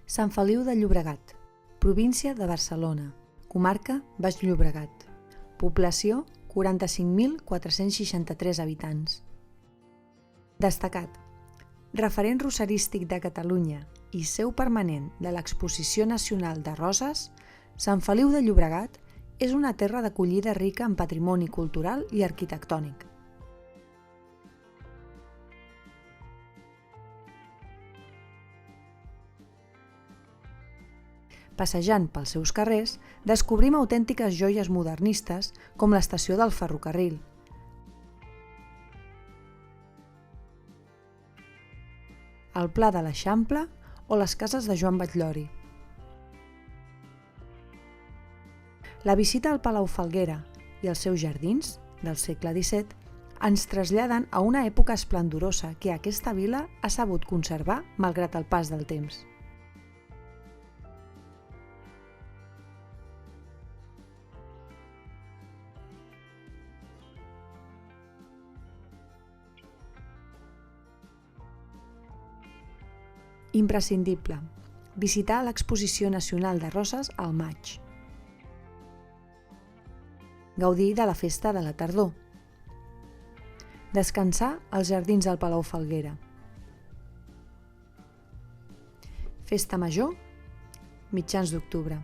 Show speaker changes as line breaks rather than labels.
Sant Feliu de Llobregat, província de Barcelona, comarca Baix Llobregat, població 45.463 habitants. Destacat, referent rosarístic de Catalunya i seu permanent de l'Exposició Nacional de Roses, Sant Feliu de Llobregat és una terra d'acollida rica en patrimoni cultural i arquitectònic. Passejant pels seus carrers, descobrim autèntiques joies modernistes com l'estació del ferrocarril, el Pla de l'Eixample o les cases de Joan Batllori. La visita al Palau Falguera i els seus jardins, del segle XVII, ens traslladen a una època esplendorosa que aquesta vila ha sabut conservar malgrat el pas del temps. Imprescindible, visitar l'Exposició Nacional de Roses al maig. Gaudir de la festa de la tardor. Descansar als jardins del Palau Falguera. Festa Major, mitjans d'octubre.